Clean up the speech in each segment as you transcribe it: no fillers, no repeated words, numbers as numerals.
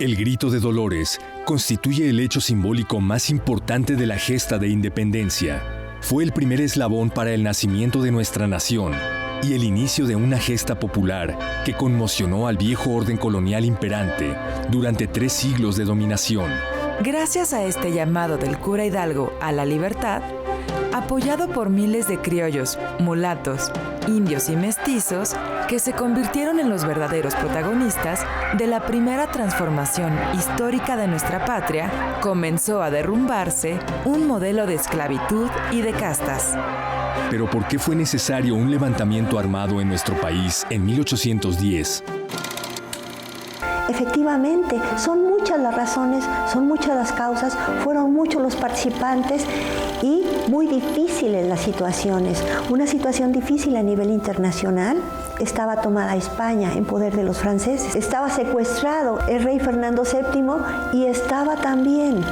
El grito de Dolores constituye el hecho simbólico más importante de la gesta de independencia. Fue el primer eslabón para el nacimiento de nuestra nación y el inicio de una gesta popular que conmocionó al viejo orden colonial imperante durante 3 siglos de dominación. Gracias a este llamado del cura Hidalgo a la libertad, apoyado por miles de criollos, mulatos, indios y mestizos, que se convirtieron en los verdaderos protagonistas de la primera transformación histórica de nuestra patria, comenzó a derrumbarse un modelo de esclavitud y de castas. Pero ¿por qué fue necesario un levantamiento armado en nuestro país en 1810? Efectivamente, son muchas las razones, son muchas las causas, fueron muchos los participantes y muy difíciles las situaciones. Una situación difícil a nivel internacional. Estaba tomada España en poder de los franceses. Estaba secuestrado el rey Fernando VII y estaba también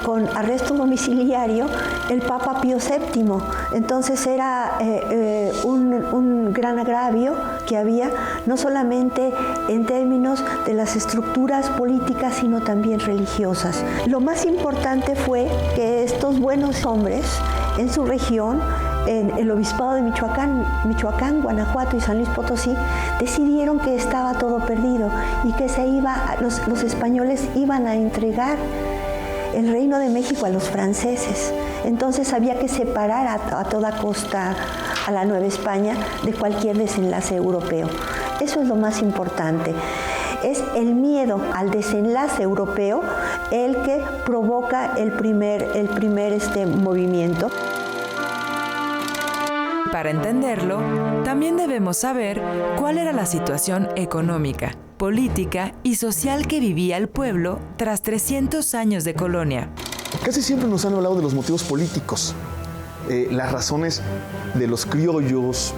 con arresto domiciliario el Papa Pío VII. Entonces era un gran agravio que había, no solamente en términos de las estructuras políticas, sino también religiosas. Lo más importante fue que estos buenos hombres en su región, en el obispado de Michoacán, Guanajuato y San Luis Potosí, decidieron que estaba todo perdido y que los españoles iban a entregar el Reino de México a los franceses. Entonces había que separar a toda costa a la Nueva España de cualquier desenlace europeo. Eso es lo más importante. Es el miedo al desenlace europeo el que provoca el primer movimiento. Para entenderlo, también debemos saber cuál era la situación económica, política y social que vivía el pueblo tras 300 años de colonia. Casi siempre nos han hablado de los motivos políticos, las razones de los criollos,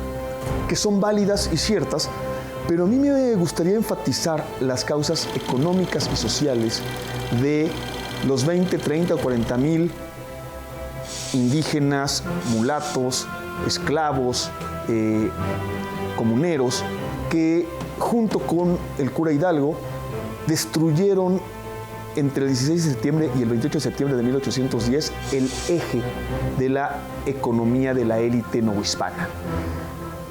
que son válidas y ciertas, pero a mí me gustaría enfatizar las causas económicas y sociales de los 20, 30 o 40 mil indígenas, mulatos, esclavos, comuneros, que junto con el cura Hidalgo destruyeron entre el 16 de septiembre y el 28 de septiembre de 1810 el eje de la economía de la élite novohispana.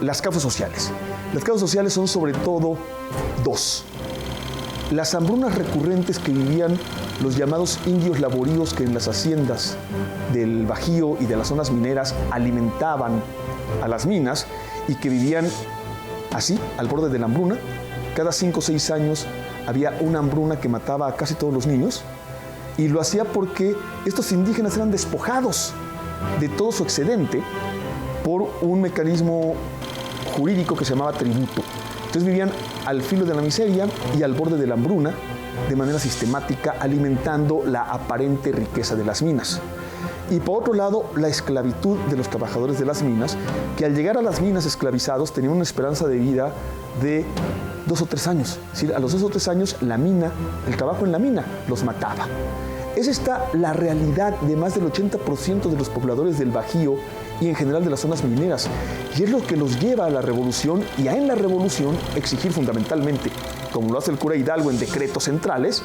Las causas sociales. Las causas sociales son sobre todo 2. Las hambrunas recurrentes que vivían los llamados indios laboríos, que en las haciendas del Bajío y de las zonas mineras alimentaban a las minas y que vivían así, al borde de la hambruna. Cada 5 o 6 años había una hambruna que mataba a casi todos los niños, y lo hacía porque estos indígenas eran despojados de todo su excedente por un mecanismo jurídico que se llamaba tributo. Entonces vivían al filo de la miseria y al borde de la hambruna, de manera sistemática, alimentando la aparente riqueza de las minas. Y por otro lado, la esclavitud de los trabajadores de las minas, que al llegar a las minas esclavizados tenían una esperanza de vida de 2 o 3 años. Es decir, a los 2 o 3 años el trabajo en la mina los mataba. Es esta la realidad de más del 80% de los pobladores del Bajío y en general de las zonas mineras. Y es lo que los lleva a la revolución y a en la revolución exigir fundamentalmente, como lo hace el cura Hidalgo en decretos centrales,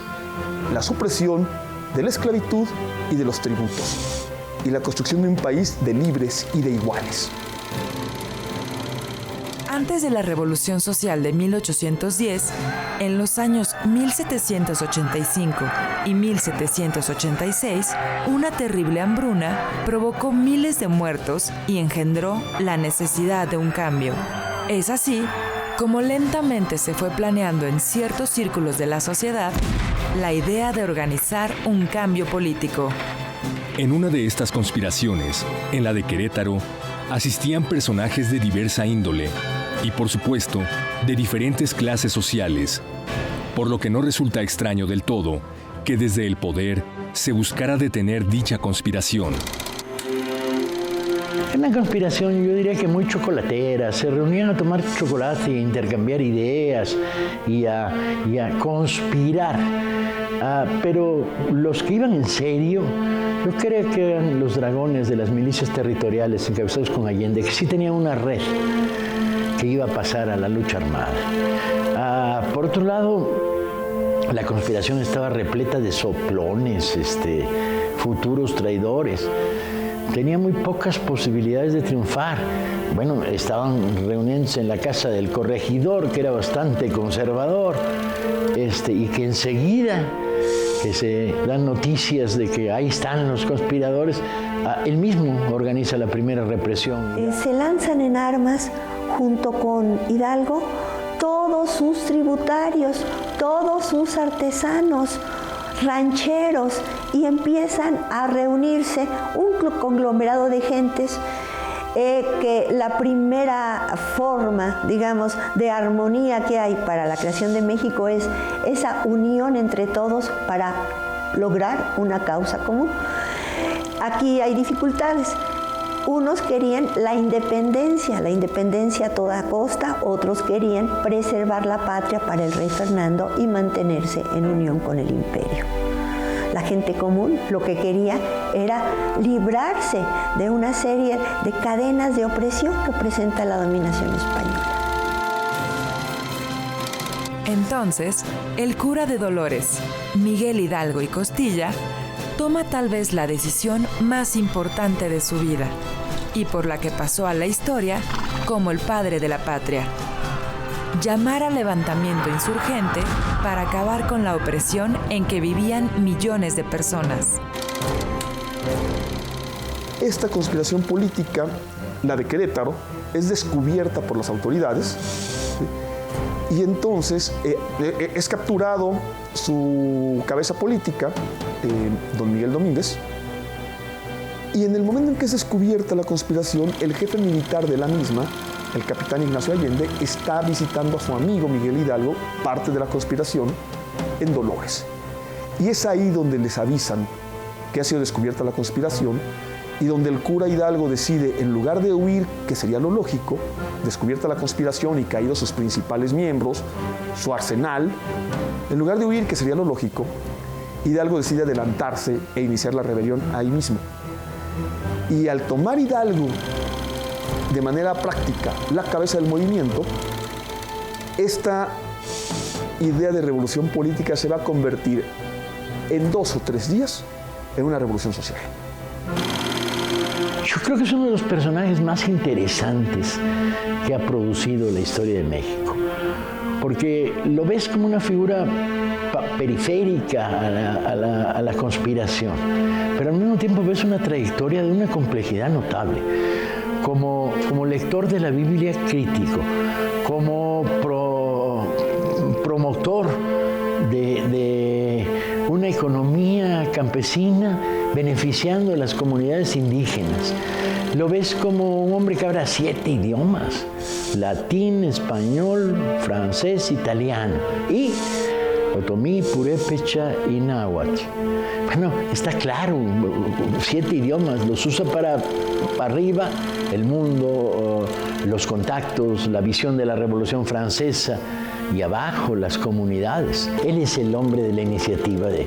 la supresión de la esclavitud y de los tributos, y la construcción de un país de libres y de iguales. Antes de la Revolución Social de 1810, en los años 1785 y 1786, una terrible hambruna provocó miles de muertos y engendró la necesidad de un cambio. Es así como lentamente se fue planeando en ciertos círculos de la sociedad la idea de organizar un cambio político. En una de estas conspiraciones, en la de Querétaro, asistían personajes de diversa índole y, por supuesto, de diferentes clases sociales, por lo que no resulta extraño del todo que desde el poder se buscara detener dicha conspiración. Una conspiración, yo diría que muy chocolatera. Se reunían a tomar chocolate e intercambiar ideas y a conspirar. Pero los que iban en serio, yo creo que eran los dragones de las milicias territoriales encabezados con Allende, que sí tenían una red que iba a pasar a la lucha armada. Por otro lado, La conspiración estaba repleta de soplones, futuros traidores. Tenía muy pocas posibilidades de triunfar. Bueno, estaban reuniéndose en la casa del corregidor, que era bastante conservador, y que enseguida que se dan noticias de que ahí están los conspiradores, él mismo organiza la primera represión. Se lanzan en armas junto con Hidalgo todos sus tributarios, todos sus artesanos, rancheros, y empiezan a reunirse un conglomerado de gentes que la primera forma, digamos, de armonía que hay para la creación de México es esa unión entre todos para lograr una causa común. Aquí hay dificultades. Unos querían la independencia a toda costa, otros querían preservar la patria para el rey Fernando y mantenerse en unión con el imperio. La gente común lo que quería era librarse de una serie de cadenas de opresión que presenta la dominación española. Entonces, el cura de Dolores, Miguel Hidalgo y Costilla, toma tal vez la decisión más importante de su vida y por la que pasó a la historia como el padre de la patria: llamar al levantamiento insurgente para acabar con la opresión en que vivían millones de personas. Esta conspiración política, la de Querétaro, es descubierta por las autoridades, ¿sí? Y entonces es capturado su cabeza política, don Miguel Domínguez, y en el momento en que es descubierta la conspiración, el jefe militar de la misma, el capitán Ignacio Allende, está visitando a su amigo Miguel Hidalgo, parte de la conspiración, en Dolores. Y es ahí donde les avisan que ha sido descubierta la conspiración y donde el cura Hidalgo decide, en lugar de huir, que sería lo lógico, descubierta la conspiración y caídos sus principales miembros, su arsenal, en lugar de huir, que sería lo lógico, Hidalgo decide adelantarse e iniciar la rebelión ahí mismo. Y al tomar Hidalgo de manera práctica la cabeza del movimiento, esta idea de revolución política se va a convertir en 2 o 3 días en una revolución social. Yo creo que es uno de los personajes más interesantes que ha producido la historia de México, porque lo ves como una figura periférica a la conspiración, pero al mismo tiempo ves una trayectoria de una complejidad notable. Como lector de la Biblia crítico, como promotor de una economía campesina beneficiando a las comunidades indígenas. Lo ves como un hombre que habla 7 idiomas: latín, español, francés, italiano y otomí, purépecha y náhuatl. Bueno, está claro, 7 idiomas, los usa para arriba el mundo, los contactos, la visión de la Revolución Francesa, y abajo las comunidades. Él es el hombre de la iniciativa de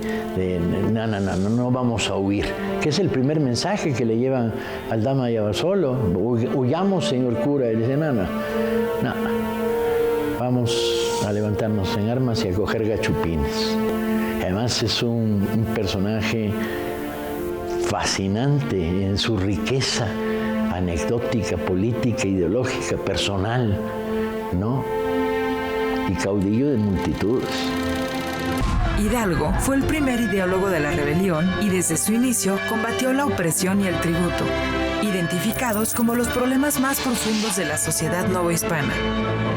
no vamos a huir, que es el primer mensaje que le llevan al Dama de Abasolo: huyamos, señor cura. Y dice, no, vamos a levantarnos en armas y a coger gachupines. Además es un personaje fascinante en su riqueza anecdótica, política, ideológica, personal, ¿no? Y caudillo de multitudes. Hidalgo fue el primer ideólogo de la rebelión y desde su inicio combatió la opresión y el tributo, identificados como los problemas más profundos de la sociedad novohispana.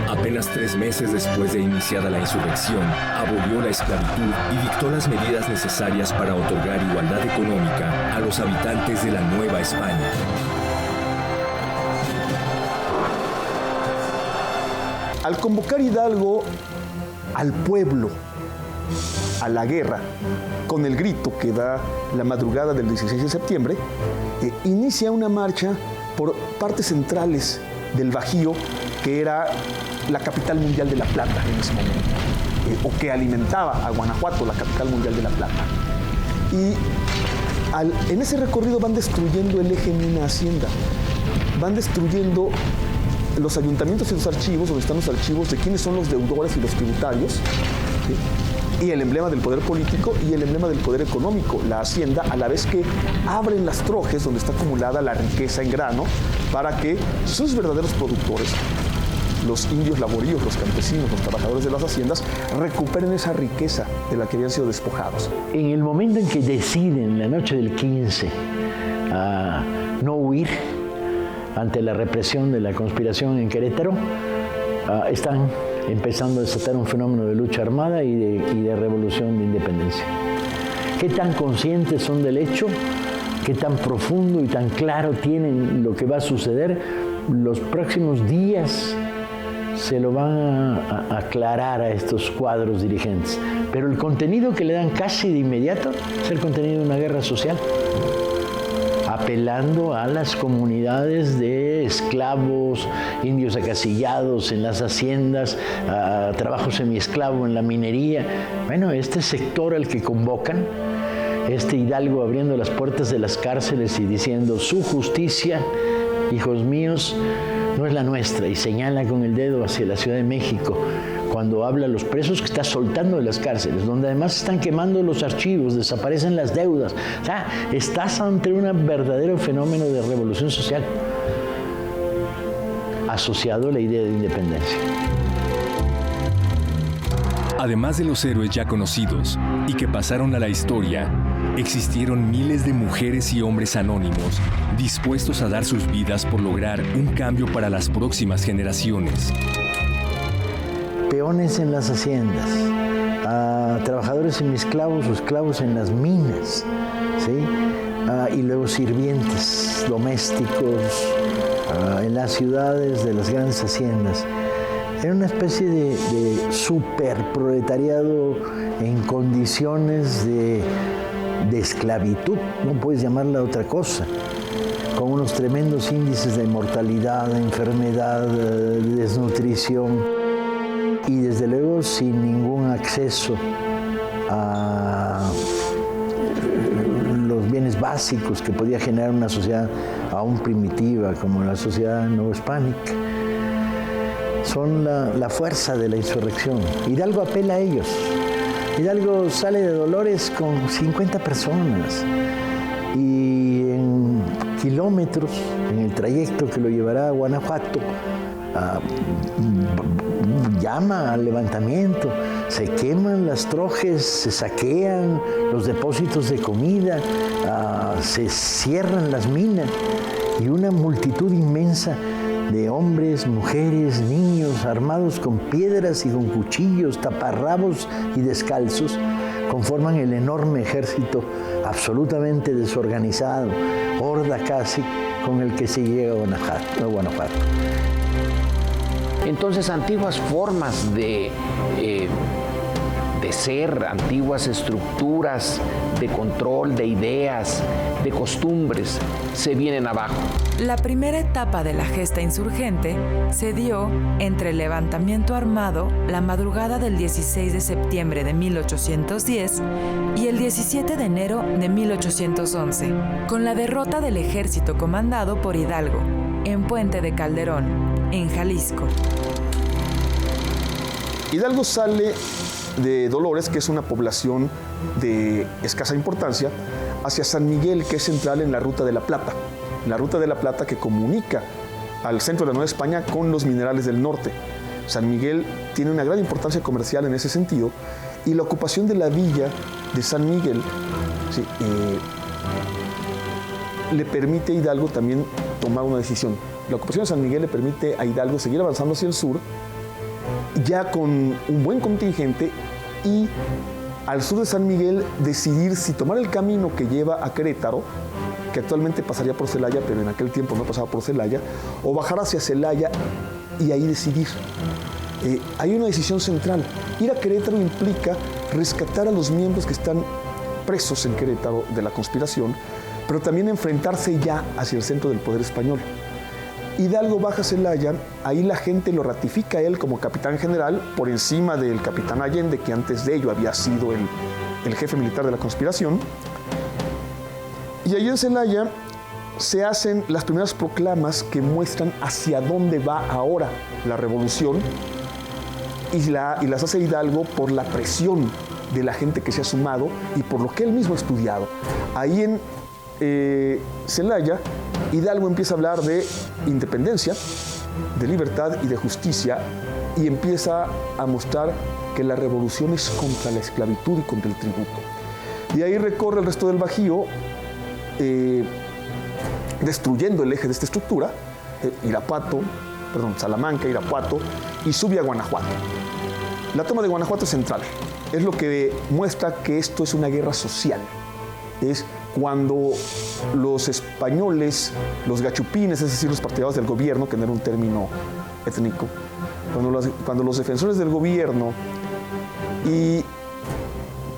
Apenas 3 meses después de iniciada la insurrección, abolió la esclavitud y dictó las medidas necesarias para otorgar igualdad económica a los habitantes de la Nueva España. Al convocar Hidalgo al pueblo a la guerra, con el grito que da la madrugada del 16 de septiembre, inicia una marcha por partes centrales del Bajío, que era la capital mundial de la plata en ese momento, o que alimentaba a Guanajuato, la capital mundial de la plata. Y en ese recorrido van destruyendo el eje mina-hacienda, van destruyendo los ayuntamientos y los archivos, donde están los archivos de quiénes son los deudores y los tributarios, ¿sí? y el emblema del poder político y el emblema del poder económico, la hacienda, a la vez que abren las trojes donde está acumulada la riqueza en grano para que sus verdaderos productores, los indios laboríos, los campesinos, los trabajadores de las haciendas, recuperen esa riqueza de la que habían sido despojados. En el momento en que deciden, la noche del 15, a no huir ante la represión de la conspiración en Querétaro, están empezando a desatar un fenómeno de lucha armada y de revolución de independencia. ¿Qué tan conscientes son del hecho? ¿Qué tan profundo y tan claro tienen lo que va a suceder? Los próximos días se lo van a aclarar a estos cuadros dirigentes. Pero el contenido que le dan casi de inmediato es el contenido de una guerra social, apelando a las comunidades de esclavos, indios acasillados en las haciendas, a trabajo semiesclavo en la minería. Bueno, este sector al que convocan, este hidalgo abriendo las puertas de las cárceles y diciendo: su justicia, hijos míos, no es la nuestra, y señala con el dedo hacia la Ciudad de México cuando habla a los presos que está soltando de las cárceles, donde además están quemando los archivos, desaparecen las deudas. O sea, estás ante un verdadero fenómeno de revolución social asociado a la idea de independencia. Además de los héroes ya conocidos y que pasaron a la historia, existieron miles de mujeres y hombres anónimos dispuestos a dar sus vidas por lograr un cambio para las próximas generaciones. Peones en las haciendas, trabajadores semiesclavos o esclavos en las minas, ¿sí? Y luego sirvientes domésticos en las ciudades de las grandes haciendas. Era una especie de superproletariado en condiciones de esclavitud, no puedes llamarla otra cosa, con unos tremendos índices de mortalidad, de enfermedad, de desnutrición, y desde luego sin ningún acceso a los bienes básicos que podía generar una sociedad aún primitiva como la sociedad novohispánica. Son la fuerza de la insurrección. Hidalgo apela a ellos. Hidalgo sale de Dolores con 50 personas y en kilómetros, en el trayecto que lo llevará a Guanajuato, llama al levantamiento, se queman las trojes, se saquean los depósitos de comida, se cierran las minas y una multitud inmensa de hombres, mujeres, niños armados con piedras y con cuchillos, taparrabos y descalzos, conforman el enorme ejército absolutamente desorganizado, horda casi, con el que se llega a Guanajuato. Entonces, antiguas formas de ser, antiguas estructuras de control, de ideas, de costumbres, se vienen abajo. La primera etapa de la gesta insurgente se dio entre el levantamiento armado la madrugada del 16 de septiembre de 1810 y el 17 de enero de 1811, con la derrota del ejército comandado por Hidalgo en Puente de Calderón, en Jalisco. Hidalgo sale de Dolores, que es una población de escasa importancia, hacia San Miguel, que es central en la Ruta de la Plata. La Ruta de la Plata que comunica al centro de la Nueva España con los minerales del norte. San Miguel tiene una gran importancia comercial en ese sentido, y la ocupación de la villa de San Miguel le permite a Hidalgo también tomar una decisión. La ocupación de San Miguel le permite a Hidalgo seguir avanzando hacia el sur, ya con un buen contingente, y al sur de San Miguel decidir si tomar el camino que lleva a Querétaro, que actualmente pasaría por Celaya, pero en aquel tiempo no pasaba por Celaya, o bajar hacia Celaya y ahí decidir. Hay una decisión central. Ir a Querétaro implica rescatar a los miembros que están presos en Querétaro de la conspiración, pero también enfrentarse ya hacia el centro del poder español. Hidalgo baja a Celaya, ahí la gente lo ratifica a él como capitán general por encima del capitán Allende, que antes de ello había sido el jefe militar de la conspiración. Y ahí en Celaya se hacen las primeras proclamas que muestran hacia dónde va ahora la revolución, y las hace Hidalgo por la presión de la gente que se ha sumado y por lo que él mismo ha estudiado. Ahí en Celaya, Hidalgo empieza a hablar de independencia, de libertad y de justicia, y empieza a mostrar que la revolución es contra la esclavitud y contra el tributo. De ahí recorre el resto del Bajío, destruyendo el eje de esta estructura, Salamanca, Irapuato, y sube a Guanajuato. La toma de Guanajuato es central, es lo que muestra que esto es una guerra social. Es cuando los españoles, los gachupines, es decir, los partidarios del gobierno, que no era un término étnico, cuando los defensores del gobierno y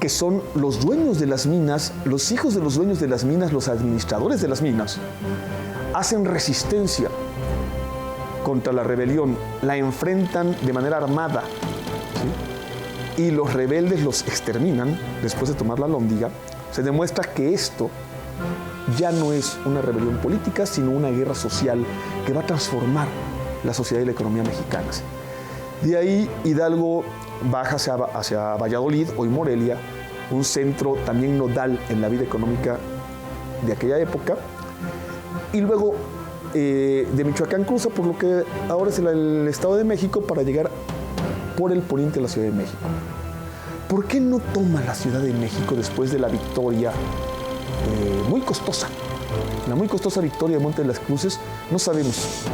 que son los dueños de las minas, los hijos de los dueños de las minas, los administradores de las minas, hacen resistencia contra la rebelión, la enfrentan de manera armada, ¿sí? Y los rebeldes los exterminan después de tomar la Alhóndiga, se demuestra que esto ya no es una rebelión política, sino una guerra social que va a transformar la sociedad y la economía mexicanas. De ahí Hidalgo baja hacia Valladolid, hoy Morelia, un centro también nodal en la vida económica de aquella época, y luego de Michoacán cruza por lo que ahora es el Estado de México para llegar por el poniente de la Ciudad de México. ¿Por qué no toma la Ciudad de México después de la victoria muy costosa? La muy costosa victoria de Monte de las Cruces, no sabemos,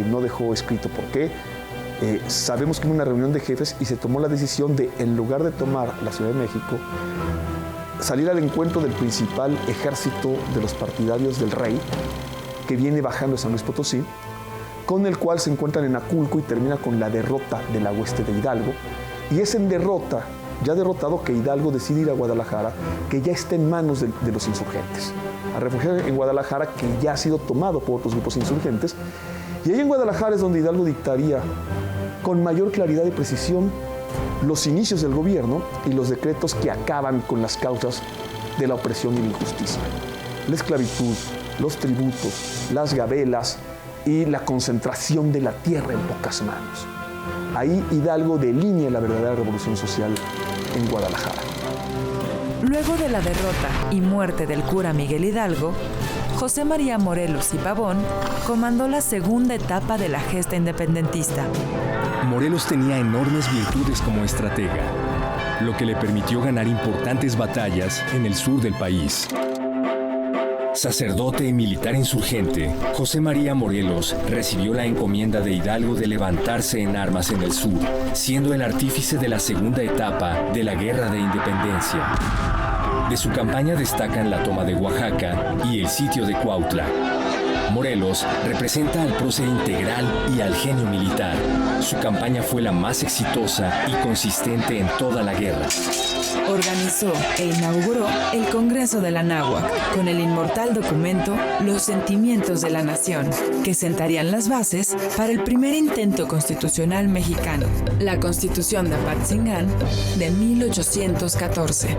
no dejó escrito por qué. Sabemos que hubo una reunión de jefes y se tomó la decisión de, en lugar de tomar la Ciudad de México, salir al encuentro del principal ejército de los partidarios del rey, que viene bajando de San Luis Potosí, con el cual se encuentran en Aculco y termina con la derrota de la hueste de Hidalgo. Y es en derrota, ya derrotado, que Hidalgo decide ir a Guadalajara, que ya está en manos de los insurgentes, a refugiarse en Guadalajara, que ya ha sido tomado por otros grupos insurgentes. Y ahí en Guadalajara es donde Hidalgo dictaría con mayor claridad y precisión los inicios del gobierno y los decretos que acaban con las causas de la opresión y la injusticia. La esclavitud, los tributos, las gabelas y la concentración de la tierra en pocas manos. Ahí Hidalgo delinea la verdadera revolución social en Guadalajara. Luego de la derrota y muerte del cura Miguel Hidalgo, José María Morelos y Pavón comandó la segunda etapa de la gesta independentista. Morelos tenía enormes virtudes como estratega, lo que le permitió ganar importantes batallas en el sur del país. Sacerdote y militar insurgente, José María Morelos recibió la encomienda de Hidalgo de levantarse en armas en el sur, siendo el artífice de la segunda etapa de la Guerra de Independencia. De su campaña destacan la toma de Oaxaca y el sitio de Cuautla. Morelos representa al prócer integral y al genio militar. Su campaña fue la más exitosa y consistente en toda la guerra. Organizó e inauguró el Congreso de la Náhuac, con el inmortal documento Los Sentimientos de la Nación, que sentarían las bases para el primer intento constitucional mexicano, la Constitución de Apatzingán de 1814.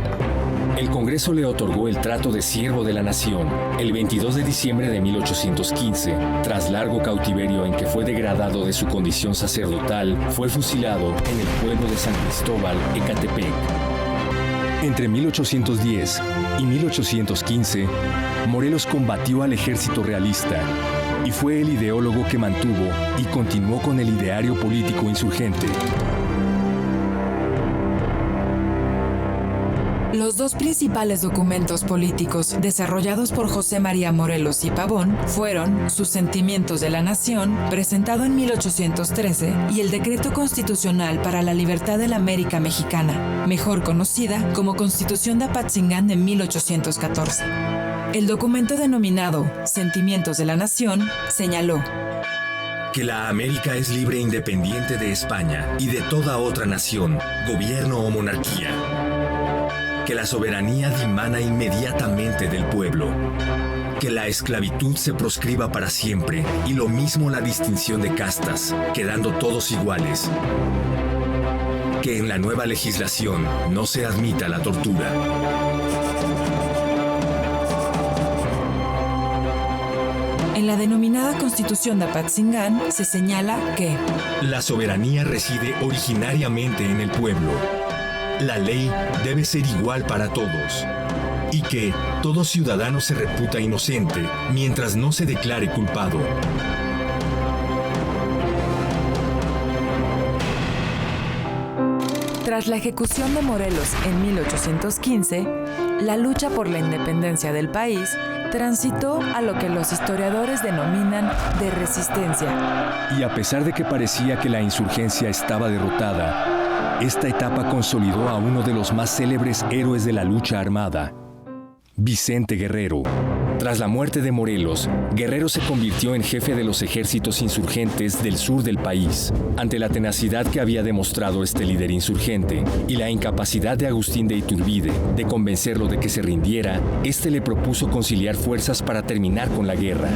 El Congreso le otorgó el trato de siervo de la nación el 22 de diciembre de 1815. Tras largo cautiverio en que fue degradado de su condición sacerdotal, fue fusilado en el pueblo de San Cristóbal, Ecatepec. Entre 1810 y 1815, Morelos combatió al ejército realista y fue el ideólogo que mantuvo y continuó con el ideario político insurgente. Los dos principales documentos políticos desarrollados por José María Morelos y Pavón fueron sus Sentimientos de la Nación, presentado en 1813, y el Decreto Constitucional para la Libertad de la América Mexicana, mejor conocida como Constitución de Apatzingán de 1814. El documento denominado Sentimientos de la Nación señaló que la América es libre e independiente de España y de toda otra nación, gobierno o monarquía. Que la soberanía dimana inmediatamente del pueblo. Que la esclavitud se proscriba para siempre y lo mismo la distinción de castas, quedando todos iguales. Que en la nueva legislación no se admita la tortura. En la denominada Constitución de Apatzingán se señala que la soberanía reside originariamente en el pueblo. la ley debe ser igual para todos y que todo ciudadano se reputa inocente mientras no se declare culpado. Tras la ejecución de Morelos en 1815, la lucha por la independencia del país transitó a lo que los historiadores denominan de resistencia. Y a pesar de que parecía que la insurgencia estaba derrotada, esta etapa consolidó a uno de los más célebres héroes de la lucha armada, Vicente Guerrero. Tras la muerte de Morelos, Guerrero se convirtió en jefe de los ejércitos insurgentes del sur del país. Ante la tenacidad que había demostrado este líder insurgente y la incapacidad de Agustín de Iturbide de convencerlo de que se rindiera, este le propuso conciliar fuerzas para terminar con la guerra.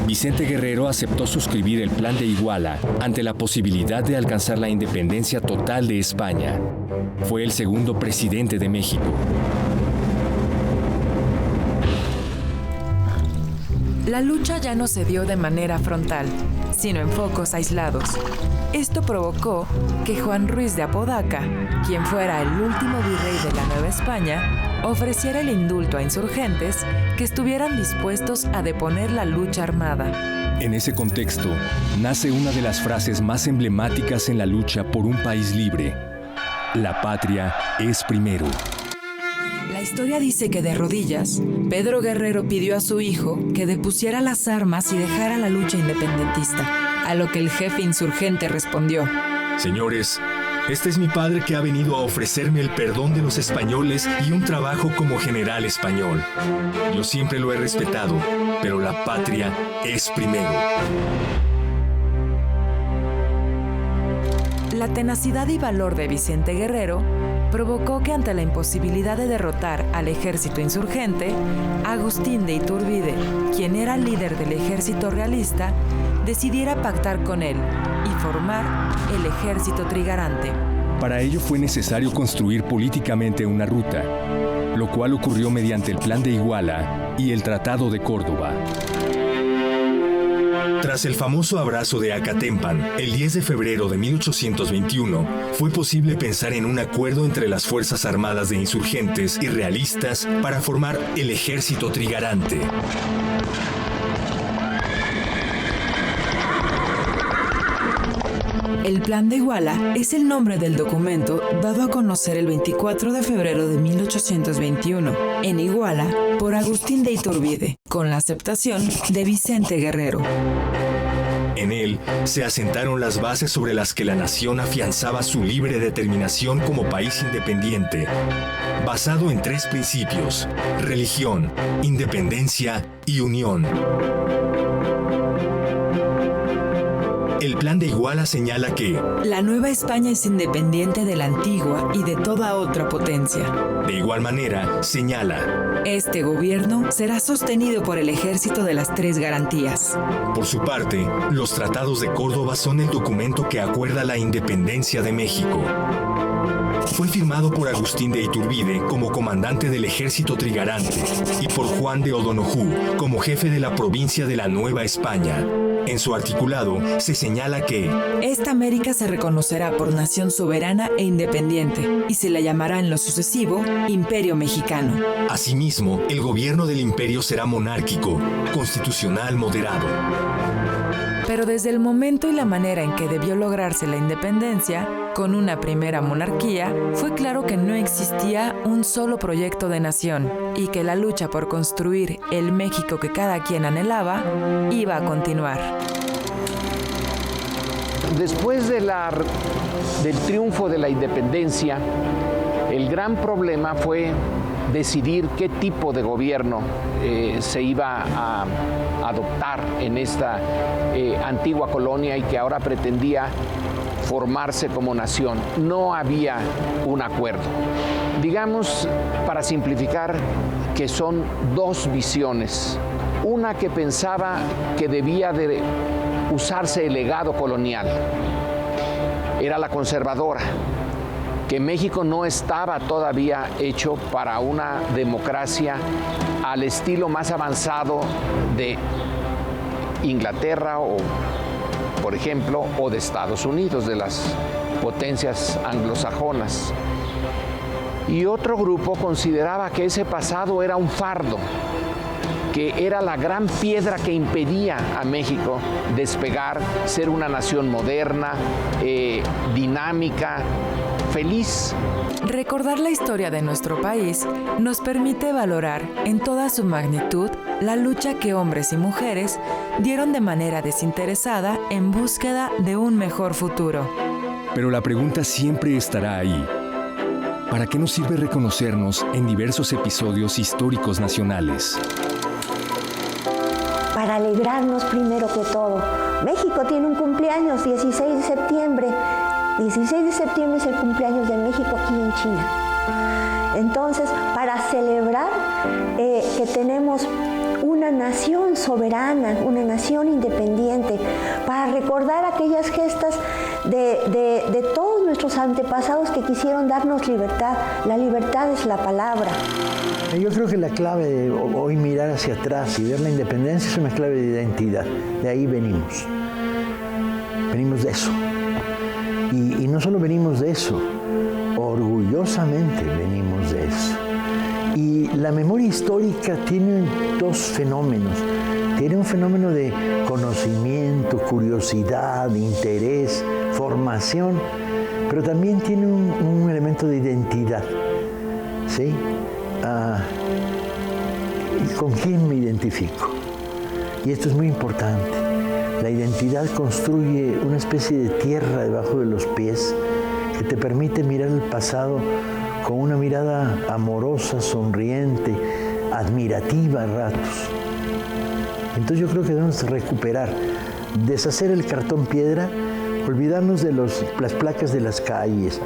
Vicente Guerrero aceptó suscribir el Plan de Iguala ante la posibilidad de alcanzar la independencia total de España. Fue el segundo presidente de México. La lucha ya no se dio de manera frontal, sino en focos aislados. Esto provocó que Juan Ruiz de Apodaca, quien fuera el último virrey de la Nueva España, ofreciera el indulto a insurgentes que estuvieran dispuestos a deponer la lucha armada. En ese contexto, nace una de las frases más emblemáticas en la lucha por un país libre: la patria es primero. La historia dice que de rodillas, Pedro Guerrero pidió a su hijo que depusiera las armas y dejara la lucha independentista, a lo que el jefe insurgente respondió: Señores, este es mi padre que ha venido a ofrecerme el perdón de los españoles y un trabajo como general español. Yo siempre lo he respetado, pero la patria es primero. La tenacidad y valor de Vicente Guerrero provocó que ante la imposibilidad de derrotar al ejército insurgente, Agustín de Iturbide, quien era líder del ejército realista, decidiera pactar con él y formar el ejército trigarante. Para ello fue necesario construir políticamente una ruta, lo cual ocurrió mediante el Plan de Iguala y el Tratado de Córdoba. Tras el famoso abrazo de Acatempan, el 10 de febrero de 1821, fue posible pensar en un acuerdo entre las Fuerzas Armadas de insurgentes y realistas para formar el Ejército Trigarante. El Plan de Iguala es el nombre del documento dado a conocer el 24 de febrero de 1821 en Iguala por Agustín de Iturbide, con la aceptación de Vicente Guerrero. En él se asentaron las bases sobre las que la nación afianzaba su libre determinación como país independiente, basado en 3 principios: religión, independencia y unión. El Plan de Iguala señala que la Nueva España es independiente de la antigua y de toda otra potencia. De igual manera, señala: este gobierno será sostenido por el ejército de las 3 garantías. Por su parte, los Tratados de Córdoba son el documento que acuerda la independencia de México. Fue firmado por Agustín de Iturbide como comandante del ejército trigarante y por Juan de O'Donoghue como jefe de la provincia de la Nueva España. En su articulado se señala que esta América se reconocerá por nación soberana e independiente y se la llamará en lo sucesivo Imperio Mexicano. Asimismo, el gobierno del imperio será monárquico, constitucional moderado. Pero desde el momento y la manera en que debió lograrse la independencia, con una primera monarquía, fue claro que no existía un solo proyecto de nación y que la lucha por construir el México que cada quien anhelaba iba a continuar. Después del triunfo de la independencia, el gran problema fue decidir qué tipo de gobierno se iba a adoptar en esta antigua colonia y que ahora pretendía formarse como nación. No había un acuerdo. Digamos, para simplificar, que son 2 visiones. Una que pensaba que debía de usarse el legado colonial. Era la conservadora, que México no estaba todavía hecho para una democracia al estilo más avanzado de Inglaterra o, por ejemplo, o de Estados Unidos, de las potencias anglosajonas. y otro grupo consideraba que ese pasado era un fardo, que era la gran piedra que impedía a México despegar, ser una nación moderna, dinámica, feliz. Recordar la historia de nuestro país nos permite valorar en toda su magnitud la lucha que hombres y mujeres dieron de manera desinteresada en búsqueda de un mejor futuro. Pero la pregunta siempre estará ahí. ¿Para qué nos sirve reconocernos en diversos episodios históricos nacionales? Para alegrarnos primero que todo. México tiene un cumpleaños, 16 de septiembre. 16 de septiembre es el cumpleaños de México aquí en China. Entonces, para celebrar que tenemos una nación soberana, una nación independiente, para recordar aquellas gestas de todos nuestros antepasados que quisieron darnos libertad. La libertad es la palabra. Yo creo que la clave de hoy mirar hacia atrás y ver la independencia es una clave de identidad. De ahí venimos. Venimos de eso. Y no solo venimos de eso, orgullosamente venimos de eso. Y la memoria histórica tiene dos fenómenos. Tiene un fenómeno de conocimiento, curiosidad, interés, formación, pero también tiene un elemento de identidad. ¿Sí? ¿Con quién me identifico? Y esto es muy importante. La identidad construye una especie de tierra debajo de los pies que te permite mirar el pasado con una mirada amorosa, sonriente, admirativa a ratos. Entonces yo creo que debemos recuperar, deshacer el cartón piedra, olvidarnos de las placas de las calles,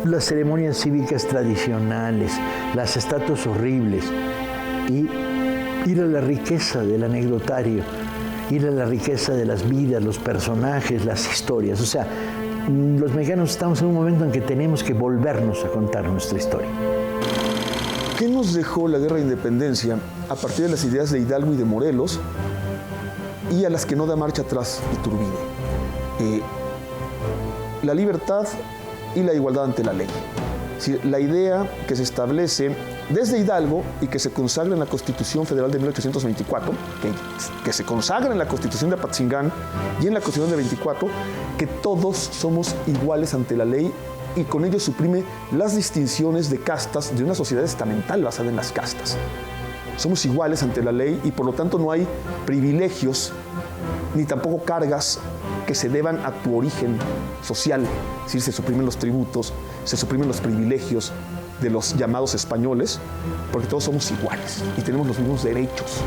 las ceremonias cívicas tradicionales, las estatuas horribles, y ir a la riqueza del anecdotario, ir a la riqueza de las vidas, los personajes, las historias. O sea, los mexicanos estamos en un momento en que tenemos que volvernos a contar nuestra historia. ¿Qué nos dejó la Guerra de Independencia a partir de las ideas de Hidalgo y de Morelos y a las que no da marcha atrás Iturbide? La libertad y la igualdad ante la ley. Es decir, la idea que se establece desde Hidalgo y que se consagra en la Constitución Federal de 1824, que se consagra en la Constitución de Apatzingán y en la Constitución de 24, que todos somos iguales ante la ley, y con ello suprime las distinciones de castas de una sociedad estamental basada en las castas. Somos iguales ante la ley y por lo tanto no hay privilegios ni tampoco cargas que se deban a tu origen social. Es decir, se suprimen los tributos, se suprimen los privilegios de los llamados españoles, porque todos somos iguales y tenemos los mismos derechos.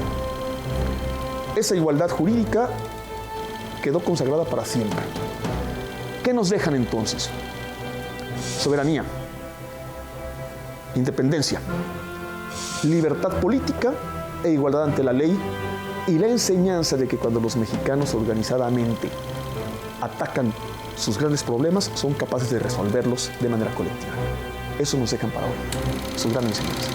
Esa igualdad jurídica quedó consagrada para siempre. ¿Qué nos dejan entonces? Soberanía, independencia, libertad política e igualdad ante la ley, y la enseñanza de que cuando los mexicanos organizadamente atacan sus grandes problemas, son capaces de resolverlos de manera colectiva. Eso nos dejan para hoy. Es una gran enseñanza.